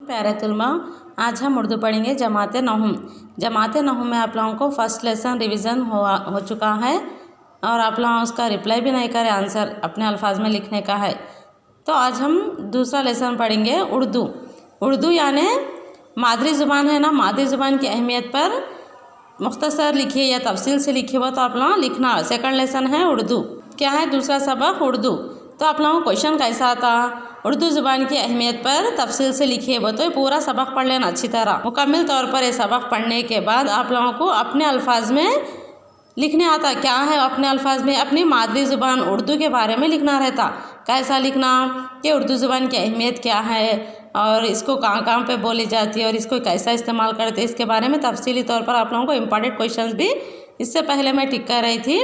प्यारे तुलमा, आज हम उर्दू पढ़ेंगे जमात नहुम। जमात नहुम में आप लोगों को फर्स्ट लेसन रिवीजन हो चुका है और आप लोग उसका रिप्लाई भी नहीं करे, आंसर अपने अल्फाज में लिखने का है। तो आज हम दूसरा लेसन पढ़ेंगे उर्दू। उर्दू यानी मादरी ज़ुबान है ना, मादरी ज़ुबान की अहमियत पर मुख्तसर लिखिए या तफसील से लिखिए वो तो आप लोग लिखना। सेकंड लेसन है उर्दू। क्या है दूसरा सबक उर्दू। तो आप लोगों को क्वेश्चन कैसा था, उर्दू ज़ुबान की अहमियत पर तफसील से लिखिए वो तो पूरा सबक पढ़ लेना अच्छी तरह। मुकम्मल तौर पर ये सबक पढ़ने के बाद आप लोगों को अपने अल्फाज में लिखने आता क्या है, अपने अल्फाज में अपनी मादरी ज़ुबान उर्दू के बारे में लिखना रहता। कैसा लिखना कि उर्दू ज़ुबान की अहमियत क्या है और इसको कहाँ कहाँ पे बोली जाती है और इसको कैसा इस्तेमाल करते हैं, इसके बारे में तफसीली तौर पर आप लोगों को इम्पॉर्टेंट क्वेश्चंस भी इससे पहले मैं टिक कर रही थी।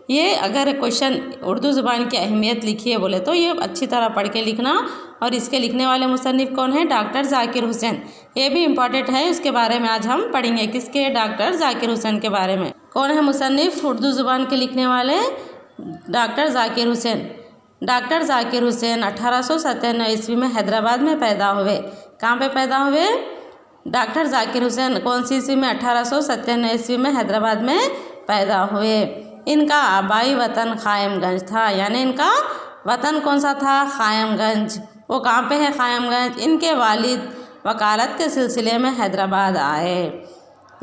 ये अगर क्वेश्चन उर्दू ज़ुबान की अहमियत लिखिए बोले तो ये अच्छी तरह पढ़ के लिखना। और इसके लिखने वाले मुसन्निफ़ कौन है, डॉक्टर जाकिर हुसैन। ये भी इम्पॉर्टेंट है, उसके बारे में आज हम पढ़ेंगे। किसके, डॉक्टर जाकिर हुसैन के बारे में। कौन है मुसन्निफ़ उर्दू ज़ुबान के लिखने वाले, डॉक्टर जाकिर हुसैन। डॉक्टर जाकिर हुसैन 1897 ईस्वी में हैदराबाद में पैदा हुए। कहाँ पे पैदा हुए, डॉक्टर जाकिर हुसैन कौन सी ईस्वी में, 1897 ईस्वी में हैदराबाद में पैदा हुए। इनका आबाई वतन ख़ायमगंज था, यानी इनका वतन कौन सा था, ख़ायमगंज। वो कहाँ पे है, ख़ायमगंज। इनके वालिद वकालत के सिलसिले में हैदराबाद आए,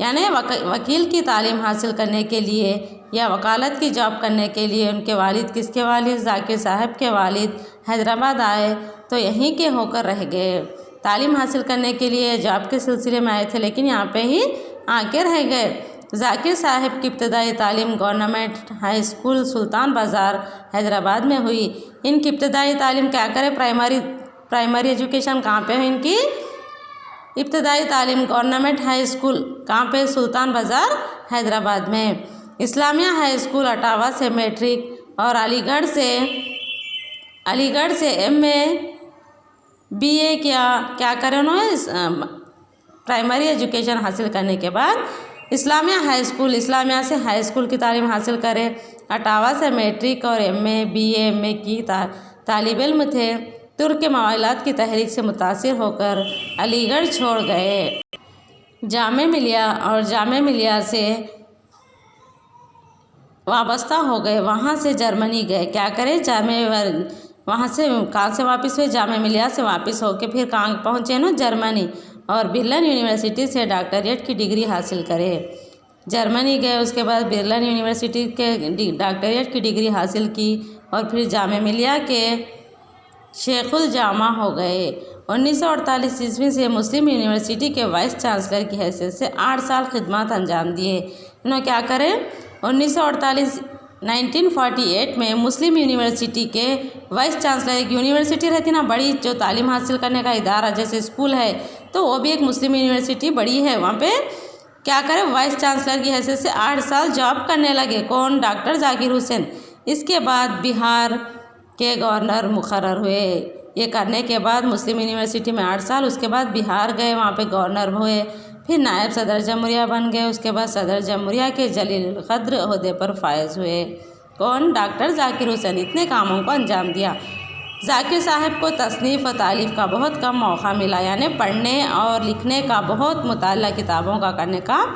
यानी वकील की तालीम हासिल करने के लिए या वकालत की जॉब करने के लिए उनके वालिद, किसके वालिद, जाकिर साहब के वालिद हैदराबाद आए तो यहीं के होकर रह गए। तालीम हासिल करने के लिए जॉब के सिलसिले में आए थे लेकिन यहाँ पे ही आके रह गए। जाकिर साहब की इब्तदाई तालीम गवर्नमेंट हाई स्कूल सुल्तान बाज़ार हैदराबाद में हुई। इनकी इब्तदाई तालीम क्या करें, प्राइमरी एजुकेशन कहाँ पे हुई इनकी, इब्तदाई तालीम गवर्नमेंट हाई स्कूल कहाँ पे, सुल्तान बाज़ार हैदराबाद में। इस्लामिया हाई स्कूल अटावा से मैट्रिक और अलीगढ़ से MA BA क्या करें उन्होंने, प्राइमरी एजुकेशन हासिल करने के बाद इस्लामिया से हाई स्कूल की तालीम हासिल करें। अटावा से मैट्रिक और MA की तालिब इल्म थे। तुर्क के मवालात की तहरीक से मुतासिर होकर अलीगढ़ छोड़ गए। जामे मिलिया से वाबस्ता हो गए, वहाँ से जर्मनी गए। क्या करें, वहाँ से कहाँ से वापस हुए, जामे मिलिया से वापस होके फिर कहाँ पहुँचे ना, जर्मनी। और बिर्लन यूनिवर्सिटी से डॉक्टरेट की डिग्री हासिल करे। जर्मनी गए, उसके बाद बिर्लन यूनिवर्सिटी के डॉक्टरेट की डिग्री हासिल की और फिर जामे मिलिया के शेखुल जामा हो गए। 1948 ईस्वी से मुस्लिम यूनिवर्सिटी के वाइस चांसलर की हैसियत से 8 साल खिदमत अंजाम दिए। इन्होंने क्या करें, 1948 में मुस्लिम यूनिवर्सिटी के वाइस चांसलर, एक यूनिवर्सिटी रहती ना बड़ी जो तालीम हासिल करने का इदारा जैसे स्कूल है तो वो भी एक मुस्लिम यूनिवर्सिटी बड़ी है, वहाँ पे क्या करें, वाइस चांसलर की हैसियत से 8 साल जॉब करने लगे। कौन, डॉक्टर जाकिर हुसैन। इसके बाद बिहार के गवर्नर मुकर्रर हुए। ये करने के बाद मुस्लिम यूनिवर्सिटी में 8 साल, उसके बाद बिहार गए, वहाँ पे गवर्नर हुए, फिर नायब सदर जमहूरिया बन गए, उसके बाद सदर जमहूरिया के जलील क़द्र ओहदे पर फायज हुए। कौन, डॉक्टर जाकिर हुसैन। इतने कामों को अंजाम दिया। जाकिर साहब को तसनीफ़ और तालीफ़ का बहुत कम मौका मिला, यानी पढ़ने और लिखने का, बहुत मुताला किताबों का करने का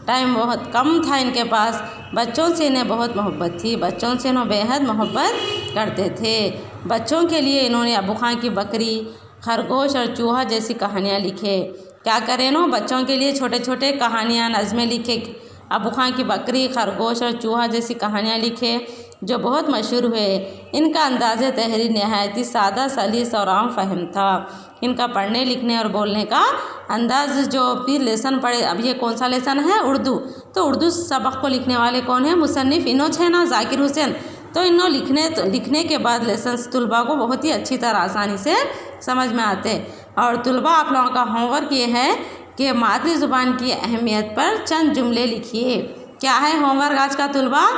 टाइम बहुत कम था इनके पास। बच्चों से इन्हें बहुत मोहब्बत थी, बच्चों से इन्होंने बेहद मोहब्बत करते थे। बच्चों के लिए इन्होंने अबू खां की बकरी, खरगोश और चूहा जैसी कहानियाँ लिखे। क्या करें ना, बच्चों के लिए छोटे छोटे कहानियाँ, नज़में लिखे। अबू खां की बकरी, खरगोश और चूहा जैसी कहानियाँ लिखे जो बहुत मशहूर हुए। इनका अंदाज़ तहरीर नहायती सादा, सलीस और आम फहम था। इनका पढ़ने लिखने और बोलने का अंदाज़ जो फिर लेसन पढ़े, अब ये कौन सा लेसन है, उर्दू। तो उर्दू सबक को लिखने वाले कौन है, मुसन्निफ़ इन्हों है ना, जाकिर हुसैन। तो इन्हों लिखने के बाद लेसन तुलबा को बहुत ही अच्छी तरह आसानी से समझ में आते। और तुलबा आप लोगों का होमवर्क ये है कि मादरी ज़ुबान की अहमियत पर चंद जुमले लिखिए। क्या है होमवर्क आज का तुलबा,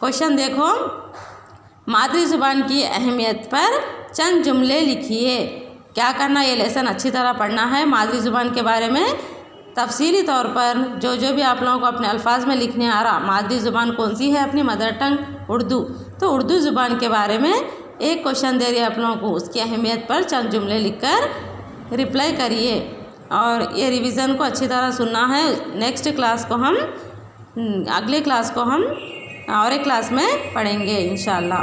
क्वेश्चन देखो, मादरी ज़ुबान की अहमियत पर चंद जुमले लिखिए। क्या करना, ये लेसन अच्छी तरह पढ़ना है। मादरी ज़ुबान के बारे में तफसीली तौर पर जो भी आप लोगों को अपने अल्फाज में लिखने आ रहा, मादरी ज़ुबान कौन सी है, अपनी मदर टंग उर्दू। तो उर्दू ज़ुबान के बारे में एक क्वेश्चन दे रही है आप लोगों को, उसकी अहमियत पर चंद जुमले लिखकर रिप्लाई करिए। और ये रिवीजन को अच्छी तरह सुनना है। नेक्स्ट क्लास को हम अगले क्लास को हम और एक क्लास में पढ़ेंगे इंशाल्लाह।